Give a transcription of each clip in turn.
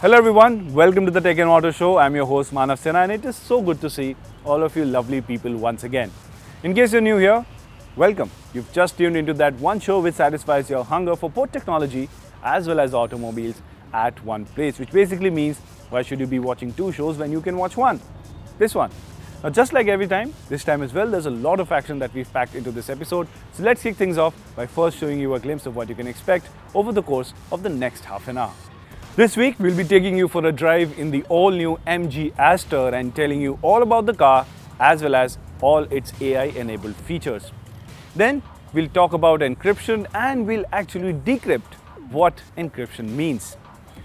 Hello everyone, welcome to the Tech and Auto Show. I'm your host Manav Sinha and it is so good to see all of you lovely people once again. In case you're new here, welcome. You've just tuned into that one show which satisfies your hunger for both technology as well as automobiles at one place, which basically means why should you be watching two shows when you can watch one? This one. Now just like every time, this time as well, there's a lot of action that we've packed into this episode. So let's kick things off by first showing you a glimpse of what you can expect over the course of the next half an hour. This week, we'll be taking you for a drive in the all-new MG Astor and telling you all about the car as well as all its AI-enabled features. Then, we'll talk about encryption and we'll actually decrypt what encryption means.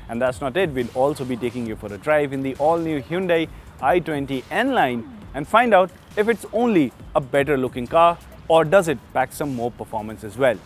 And that's not it, we'll also be taking you for a drive in the all-new Hyundai i20 N-Line and find out if it's only a better looking car or does it pack some more performance as well.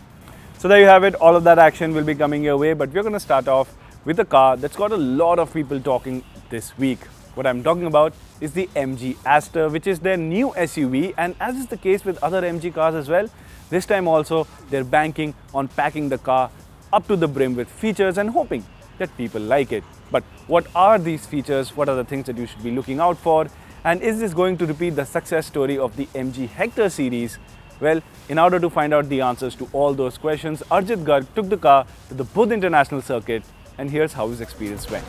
So there you have it, all of that action will be coming your way, but we're going to start off with a car that's got a lot of people talking this week. What I'm talking about is the MG Astor, which is their new SUV, and as is the case with other MG cars as well, this time also they're banking on packing the car up to the brim with features and hoping that people like it. But what are these features? What are the things that you should be looking out for? And is this going to repeat the success story of the MG Hector series? Well, in order to find out the answers to all those questions, Arjit Garg took the car to the Budh International Circuit, and here's how his experience went.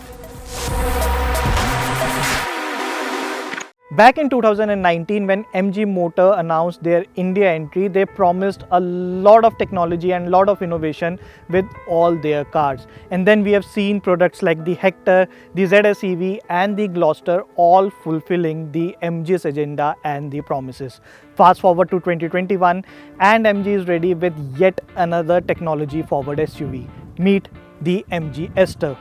Back in 2019, when MG Motor announced their India entry, they promised a lot of technology and a lot of innovation with all their cars. And then we have seen products like the Hector, the ZS EV and the Gloster all fulfilling the MG's agenda and the promises. Fast forward to 2021 and MG is ready with yet another technology forward SUV. Meet the MG Astor.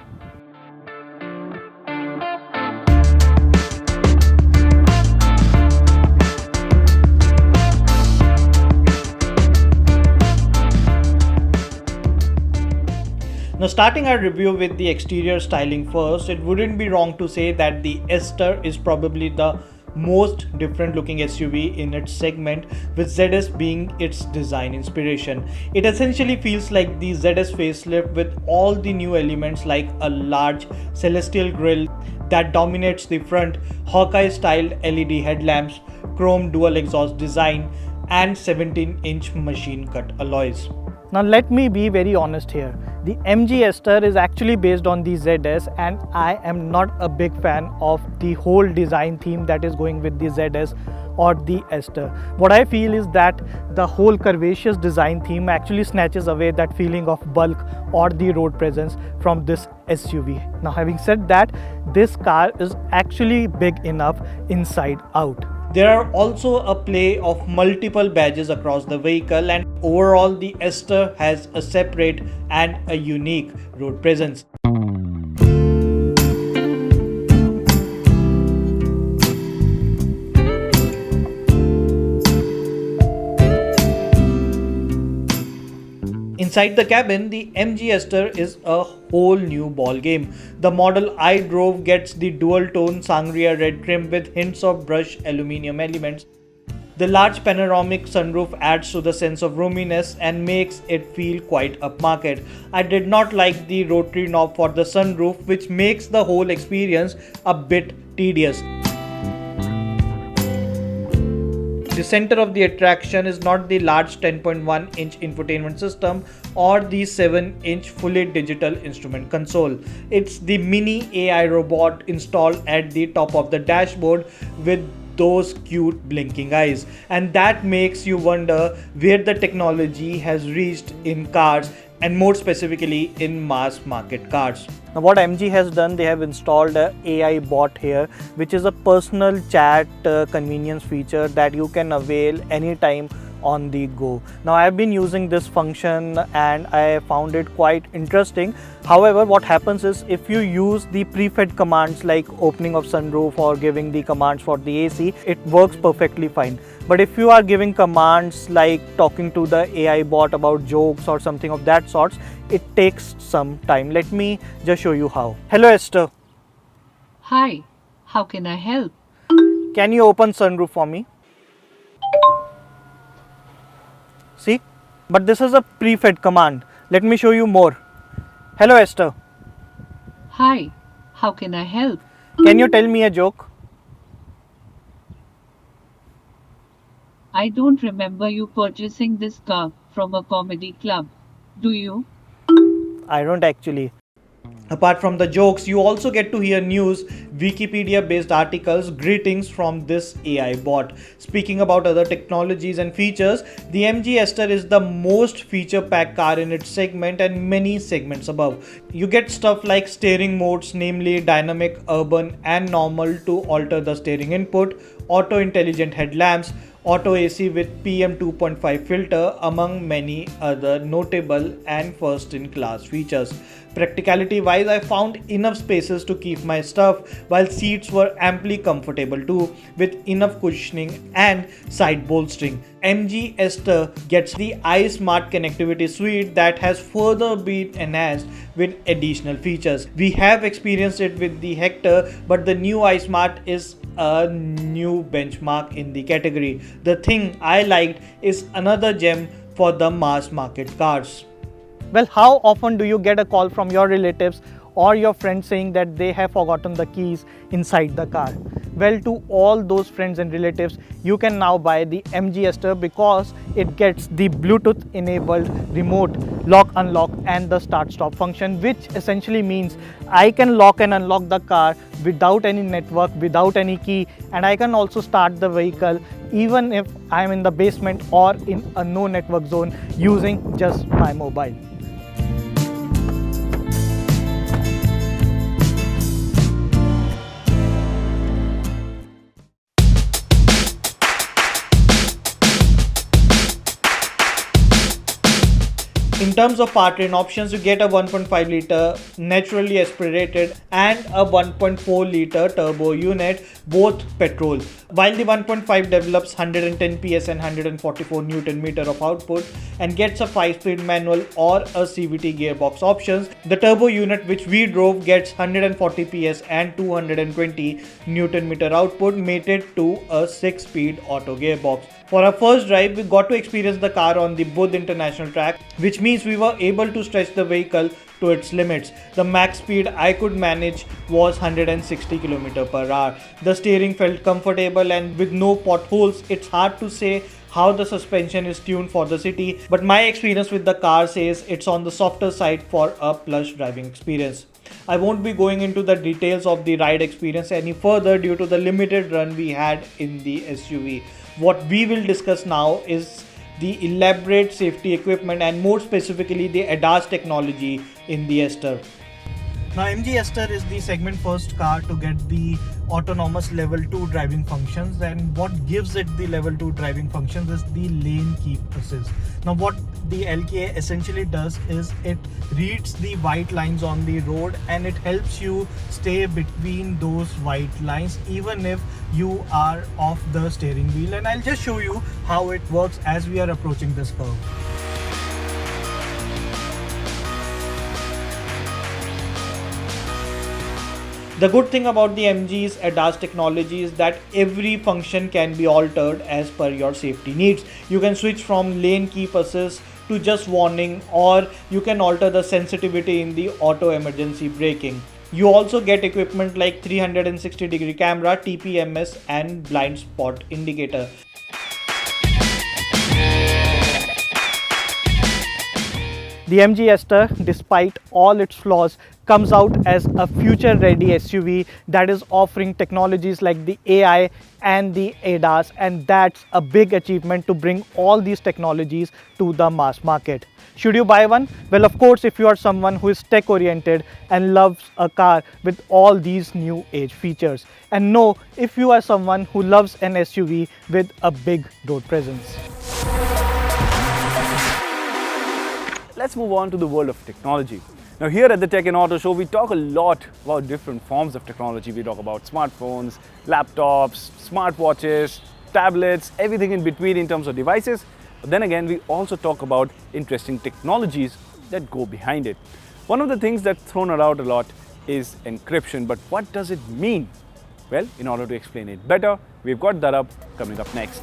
Now, starting our review with the exterior styling first, it wouldn't be wrong to say that the Astor is probably the most different looking SUV in its segment, with ZS being its design inspiration. It essentially feels like the ZS facelift with all the new elements like a large celestial grille that dominates the front, Hawkeye styled LED headlamps, chrome dual exhaust design and 17-inch machine cut alloys. Now let me be very honest here. The MG Astor is actually based on the ZS and I am not a big fan of the whole design theme that is going with the ZS or the Astor. What I feel is that the whole curvaceous design theme actually snatches away that feeling of bulk or the road presence from this SUV. Now having said that, this car is actually big enough inside out. There are also a play of multiple badges across the vehicle, and overall the Astor has a separate and a unique road presence. Inside the cabin, the MG Astor is a whole new ball game. The model I drove gets the dual-tone sangria red trim with hints of brushed aluminium elements. The large panoramic sunroof adds to the sense of roominess and makes it feel quite upmarket. I did not like the rotary knob for the sunroof, which makes the whole experience a bit tedious. The center of the attraction is not the large 10.1-inch infotainment system or the 7-inch fully digital instrument console. It's the mini AI robot installed at the top of the dashboard with those cute blinking eyes, and that makes you wonder where the technology has reached in cars and more specifically in mass market cars. Now what MG has done, they have installed a AI bot here, which is a personal chat convenience feature that you can avail anytime on the go. Now I have been using this function and I found it quite interesting. However, what happens is if you use the pre-fed commands like opening of sunroof or giving the commands for the AC, it works perfectly fine. But if you are giving commands like talking to the AI bot about jokes or something of that sort, it takes some time. Let me just show you how. Hello Astor. Hi, how can I help? Can you open sunroof for me? See, but this is a pre-fed command. Let me show you more. Hello Astor. Hi, How can I help? Can you tell me a joke? I don't remember you purchasing this car from a comedy club. Do you? I don't actually. Apart from the jokes, you also get to hear news, Wikipedia based articles, greetings from this AI bot. Speaking about other technologies and features, the MG Astor is the most feature packed car in its segment and many segments above. You get stuff like steering modes, namely dynamic, urban, and normal to alter the steering input, auto intelligent headlamps, auto AC with PM 2.5 filter, among many other notable and first in class features. Practicality wise, I found enough spaces to keep my stuff, while seats were amply comfortable too, with enough cushioning and side bolstering. MG Astor gets the iSmart connectivity suite that has further been enhanced with additional features. We have experienced it with the Hector, but the new iSmart is a new benchmark in the category. The thing I liked is another gem for the mass market cars. Well, how often do you get a call from your relatives or your friends saying that they have forgotten the keys inside the car? Well, to all those friends and relatives, you can now buy the MG Astor because it gets the Bluetooth enabled remote lock unlock and the start stop function, which essentially means I can lock and unlock the car without any network, without any key, and I can also start the vehicle even if I am in the basement or in a no network zone using just my mobile. In terms of powertrain options, you get a 1.5 liter naturally aspirated and a 1.4 liter turbo unit, both petrol. While the 1.5 develops 110 PS and 144 Newton meter of output and gets a 5-speed manual or a CVT gearbox options, the turbo unit which we drove gets 140 PS and 220 Newton meter output, mated to a 6-speed auto gearbox. For our first drive, we got to experience the car on the Budh International track, which means we were able to stretch the vehicle to its limits. The max speed I could manage was 160 km per hour. The steering felt comfortable and with no potholes. It's hard to say how the suspension is tuned for the city, but my experience with the car says it's on the softer side for a plush driving experience. I won't be going into the details of the ride experience any further due to the limited run we had in the SUV. What we will discuss now is the elaborate safety equipment and more specifically the ADAS technology in the Astor. Now, MG Astor is the segment first car to get the autonomous level 2 driving functions, and what gives it the level 2 driving functions is the lane keep assist. Now, what the LKA essentially does is it reads the white lines on the road and it helps you stay between those white lines even if you are off the steering wheel, and I'll just show you how it works as we are approaching this curve. The good thing about the MG's ADAS technology is that every function can be altered as per your safety needs. You can switch from lane keep assist to just warning, or you can alter the sensitivity in the auto emergency braking. You also get equipment like 360-degree camera, TPMS and blind spot indicator. The MG Astor, despite all its flaws, comes out as a future-ready SUV that is offering technologies like the AI and the ADAS, and that's a big achievement to bring all these technologies to the mass market. Should you buy one? Well, of course, if you are someone who is tech-oriented and loves a car with all these new age features. And no, if you are someone who loves an SUV with a big road presence. Let's move on to the world of technology. Now here at the Tech and Auto Show, we talk a lot about different forms of technology. We talk about smartphones, laptops, smartwatches, tablets, everything in between in terms of devices. But then again, we also talk about interesting technologies that go behind it. One of the things that's thrown around a lot is encryption, but what does it mean? Well, in order to explain it better, we've got that coming up next.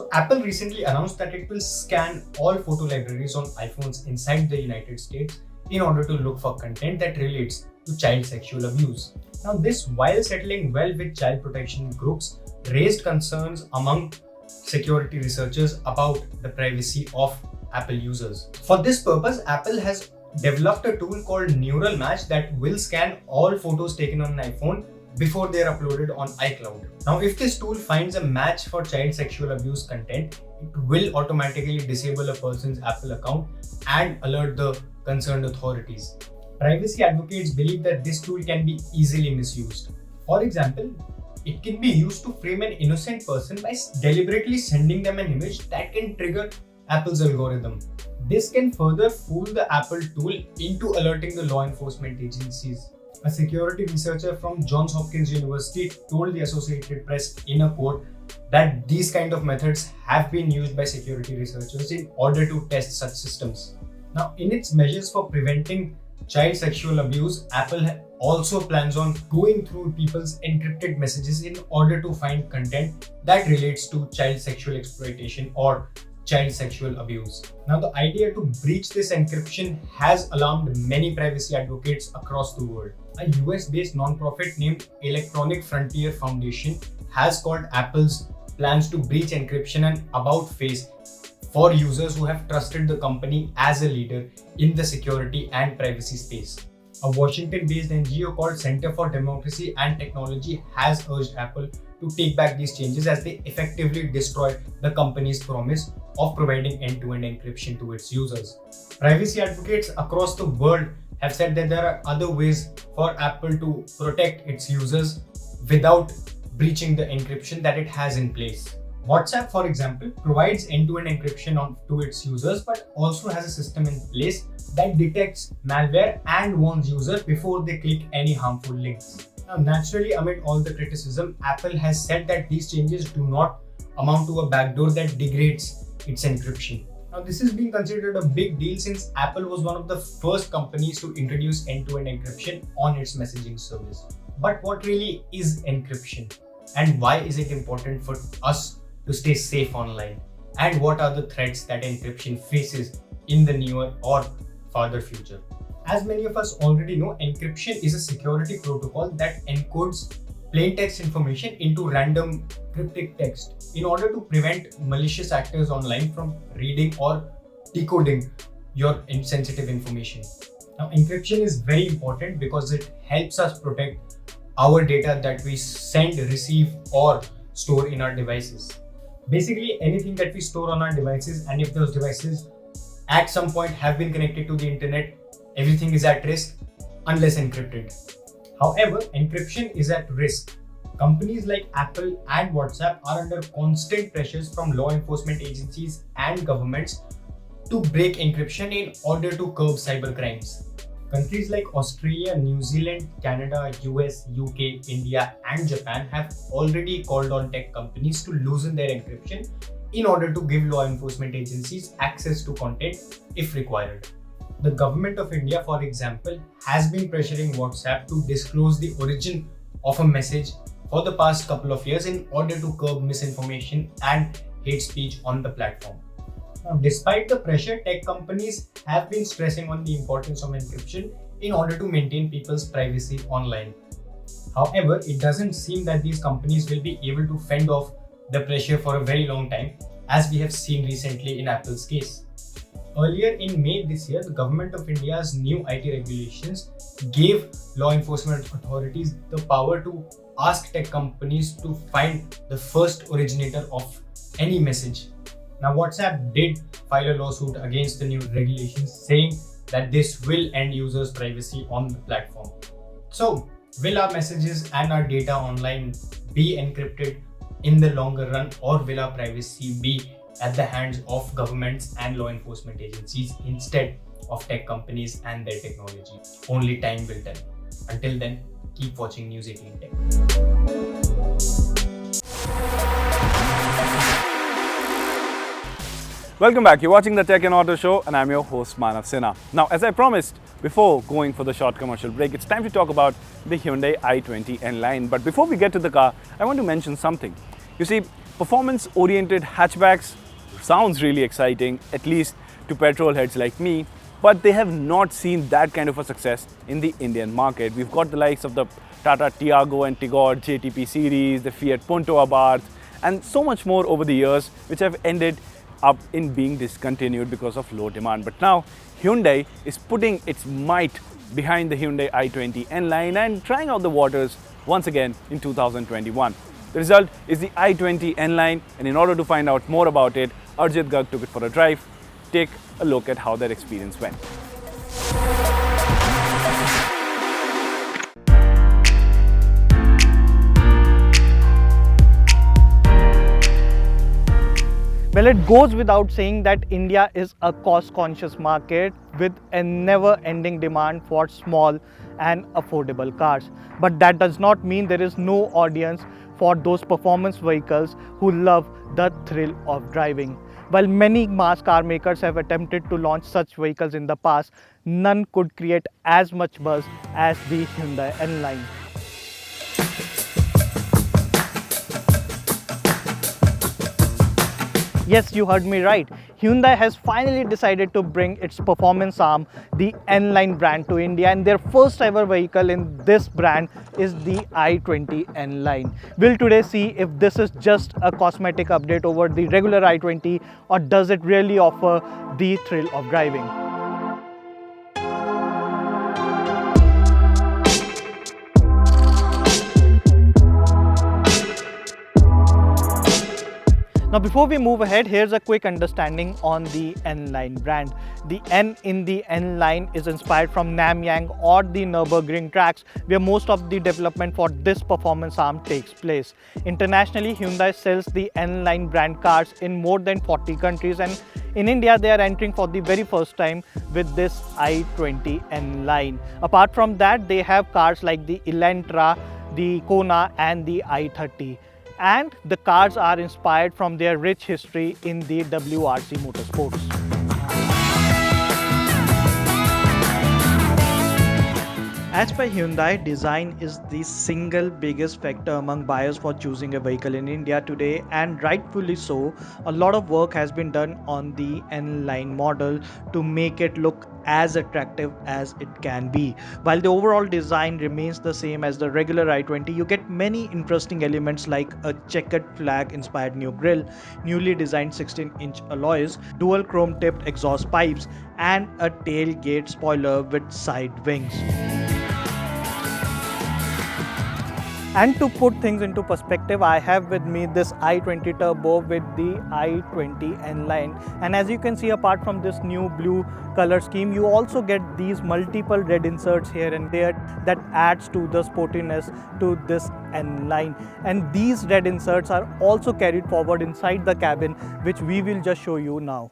So Apple recently announced that it will scan all photo libraries on iPhones inside the United States in order to look for content that relates to child sexual abuse. Now this, while settling well with child protection groups, raised concerns among security researchers about the privacy of Apple users. For this purpose, Apple has developed a tool called Neural Match that will scan all photos taken on an iPhone before they are uploaded on iCloud. Now, if this tool finds a match for child sexual abuse content, it will automatically disable a person's Apple account and alert the concerned authorities. Privacy advocates believe that this tool can be easily misused. For example, it can be used to frame an innocent person by deliberately sending them an image that can trigger Apple's algorithm. This can further fool the Apple tool into alerting the law enforcement agencies. A security researcher from Johns Hopkins University told the Associated Press in a quote that these kind of methods have been used by security researchers in order to test such systems. Now, in its measures for preventing child sexual abuse, Apple also plans on going through people's encrypted messages in order to find content that relates to child sexual exploitation or child sexual abuse. Now, the idea to breach this encryption has alarmed many privacy advocates across the world. A US-based non-profit named Electronic Frontier Foundation has called Apple's plans to breach encryption an about face for users who have trusted the company as a leader in the security and privacy space. A Washington-based NGO called Center for Democracy and Technology has urged Apple to take back these changes as they effectively destroy the company's promise of providing end-to-end encryption to its users. Privacy advocates across the world have said that there are other ways for Apple to protect its users without breaching the encryption that it has in place. WhatsApp, for example, provides end-to-end encryption to its users, but also has a system in place that detects malware and warns users before they click any harmful links. Now, naturally, amid all the criticism, Apple has said that these changes do not amount to a backdoor that degrades its encryption. Now, this is being considered a big deal since Apple was one of the first companies to introduce end-to-end encryption on its messaging service. But what really is encryption? And why is it important for us to stay safe online? And what are the threats that encryption faces in the newer or farther future? As many of us already know, encryption is a security protocol that encodes plain text information into random cryptic text in order to prevent malicious actors online from reading or decoding your sensitive information. Now, encryption is very important because it helps us protect our data that we send, receive, or store in our devices. Basically, anything that we store on our devices, and if those devices at some point have been connected to the internet, everything is at risk unless encrypted. However, encryption is at risk. Companies like Apple and WhatsApp are under constant pressures from law enforcement agencies and governments to break encryption in order to curb cybercrimes. Countries like Australia, New Zealand, Canada, US, UK, India, and Japan have already called on tech companies to loosen their encryption in order to give law enforcement agencies access to content if required. The government of India, for example, has been pressuring WhatsApp to disclose the origin of a message for the past couple of years in order to curb misinformation and hate speech on the platform. Now, despite the pressure, tech companies have been stressing on the importance of encryption in order to maintain people's privacy online. However, it doesn't seem that these companies will be able to fend off the pressure for a very long time, as we have seen recently in Apple's case. Earlier in May this year, the government of India's new IT regulations gave law enforcement authorities the power to ask tech companies to find the first originator of any message. Now, WhatsApp did file a lawsuit against the new regulations, saying that this will end users' privacy on the platform. So, will our messages and our data online be encrypted in the longer run, or will our privacy be at the hands of governments and law enforcement agencies instead of tech companies and their technology? Only time will tell. Until then, keep watching News 18 Tech. Welcome back. You're watching the Tech and Auto Show, and I'm your host Manav Sinha. Now, as I promised, before going for the short commercial break, it's time to talk about the Hyundai i20 N line. But before we get to the car, I want to mention something. You see, Performance-oriented hatchbacks sounds really exciting, at least to petrol heads like me, but they have not seen that kind of a success in the Indian market. We've got the likes of the Tata Tiago and Tigor JTP series, the Fiat Punto Abarth, and so much more over the years, which have ended up in being discontinued because of low demand. But now Hyundai is putting its might behind the Hyundai i20 N-Line and trying out the waters once again in 2021. The result is the i20 N-Line, and in order to find out more about it, Arjit Garg took it for a drive. Take a look at how that experience went. Well, it goes without saying that India is a cost-conscious market with a never-ending demand for small and affordable cars. But that does not mean there is no audience for those performance vehicles who love the thrill of driving. While many mass car makers have attempted to launch such vehicles in the past, none could create as much buzz as the Hyundai N-Line. Yes, you heard me right. Hyundai has finally decided to bring its performance arm, the N-Line brand, to India, and their first ever vehicle in this brand is the i20 N-Line. We'll today see if this is just a cosmetic update over the regular i20 or does it really offer the thrill of driving. Now before we move ahead, here's a quick understanding on the N-Line brand. The N in the N-Line is inspired from Nanyang or the Nürburgring tracks, where most of the development for this performance arm takes place. Internationally, Hyundai sells the N-Line brand cars in more than 40 countries, and in India they are entering for the very first time with this i20 N-Line. Apart from that, they have cars like the Elantra, the Kona and the i30. And the cars are inspired from their rich history in the WRC motorsports. As per Hyundai, design is the single biggest factor among buyers for choosing a vehicle in India today, and rightfully so. A lot of work has been done on the N-Line model to make it look as attractive as it can be. While the overall design remains the same as the regular i20, you get many interesting elements like a checkered flag inspired new grille, newly designed 16-inch alloys, dual chrome tipped exhaust pipes, and a tailgate spoiler with side wings. And to put things into perspective, I have with me this i20 Turbo with the i20 N-Line. And as you can see, apart from this new blue color scheme, you also get these multiple red inserts here and there that adds to the sportiness to this N-Line. And these red inserts are also carried forward inside the cabin, which we will just show you now.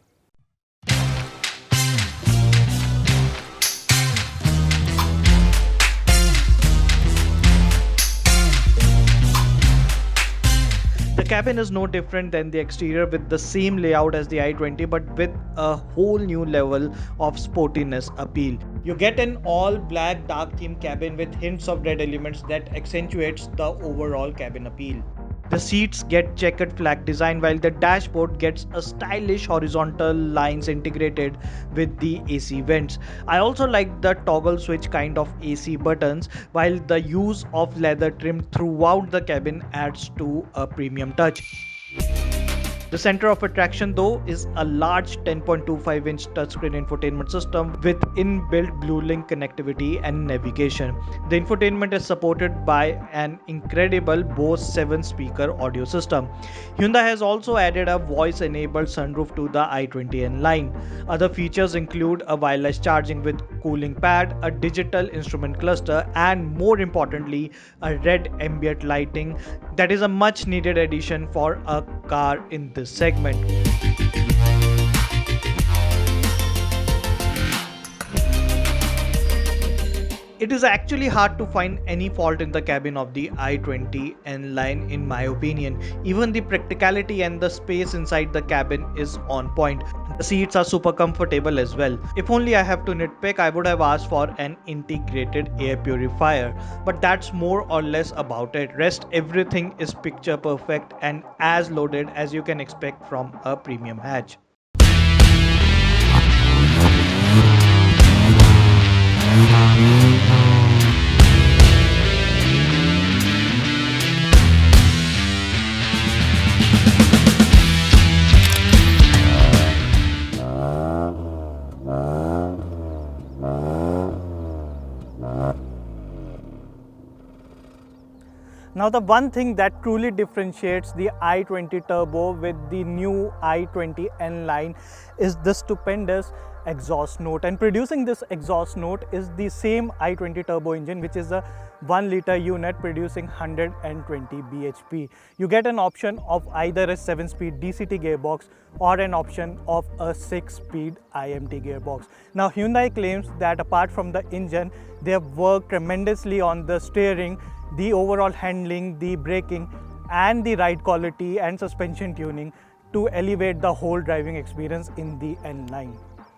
The cabin is no different than the exterior, with the same layout as the i20 but with a whole new level of sportiness appeal. You get an all black dark theme cabin with hints of red elements that accentuates the overall cabin appeal. The seats get checkered flag design, while the dashboard gets a stylish horizontal lines integrated with the AC vents. I also like the toggle switch kind of AC buttons, while the use of leather trim throughout the cabin adds to a premium touch. The center of attraction though is a large 10.25-inch touchscreen infotainment system with inbuilt BlueLink connectivity and navigation. The infotainment is supported by an incredible Bose 7-speaker audio system. Hyundai has also added a voice-enabled sunroof to the i20 N-Line. Other features include a wireless charging with cooling pad, a digital instrument cluster, and more importantly, a red ambient lighting that is a much needed addition for a car in this segment. It is actually hard to find any fault in the cabin of the i20 N line in my opinion. Even the practicality and the space inside the cabin is on point. The seats are super comfortable as well. If only I have to nitpick, I would have asked for an integrated air purifier, but that's more or less about it. Rest everything is picture perfect and as loaded as you can expect from a premium hatch. Now the one thing that truly differentiates the i20 Turbo with the new i20 N line is the stupendous exhaust note, and producing this exhaust note is the same i20 Turbo engine, which is a 1 liter unit producing 120 bhp. You get an option of either a 7-speed DCT gearbox or an option of a 6-speed IMT gearbox. Now Hyundai claims that apart from the engine, they have worked tremendously on the steering, the overall handling, the braking and the ride quality and suspension tuning to elevate the whole driving experience in the N line.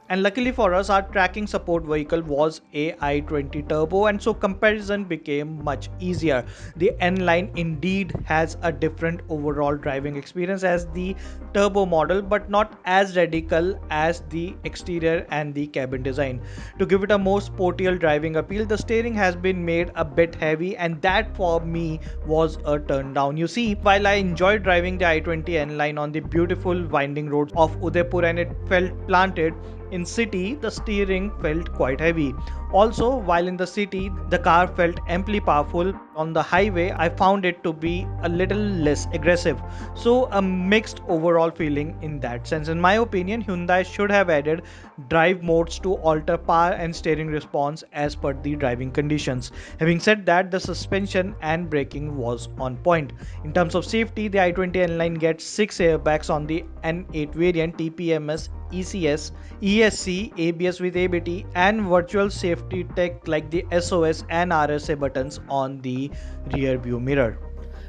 And luckily for us, our tracking support vehicle was a i20 Turbo, and so comparison became much easier. The N line indeed has a different overall driving experience as the Turbo model, but not as radical as the exterior and the cabin design. To give it a more sportier driving appeal, the steering has been made a bit heavy, and that for me was a turn down. You see, while I enjoyed driving the i20 N line on the beautiful winding roads of Udaipur and it felt planted, in city, the steering felt quite heavy. Also, while in the city, the car felt amply powerful. On the highway, I found it to be a little less aggressive. So, a mixed overall feeling in that sense. In my opinion, Hyundai should have added drive modes to alter power and steering response as per the driving conditions. Having said that, the suspension and braking was on point. In terms of safety, the i20 N line gets 6 airbags on the N8 variant, TPMS, ECS, ESC, ABS with ABT and virtual safety tech like the SOS and RSA buttons on the rear view mirror.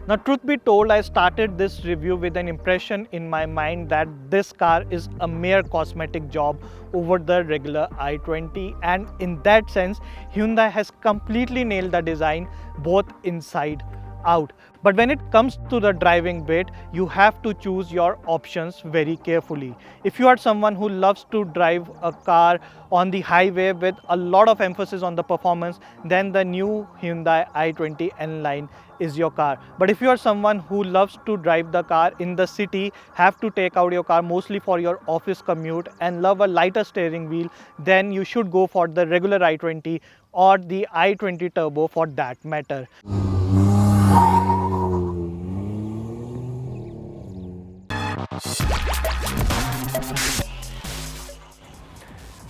Now, truth be told, I started this review with an impression in my mind that this car is a mere cosmetic job over the regular i20, and in that sense, Hyundai has completely nailed the design both inside out. But when it comes to the driving bit, you have to choose your options very carefully. If you are someone who loves to drive a car on the highway with a lot of emphasis on the performance, then the new Hyundai i20 N line is your car. But if you are someone who loves to drive the car in the city, have to take out your car mostly for your office commute and love a lighter steering wheel, then you should go for the regular i20 or the i20 Turbo for that matter.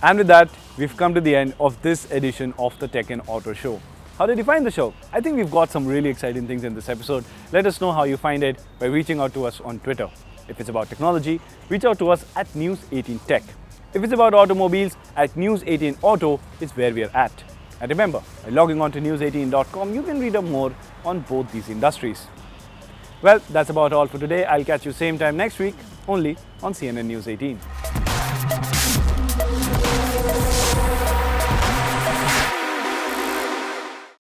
And with that, we've come to the end of this edition of the Tech and Auto Show. How did you find the show? I think we've got some really exciting things in this episode. Let us know how you find it by reaching out to us on Twitter. If it's about technology, reach out to us at News18Tech. If it's about automobiles, at News18Auto is where we're at. And remember, by logging on to news18.com, you can read up more on both these industries. Well, that's about all for today. I'll catch you same time next week, only on CNN News 18.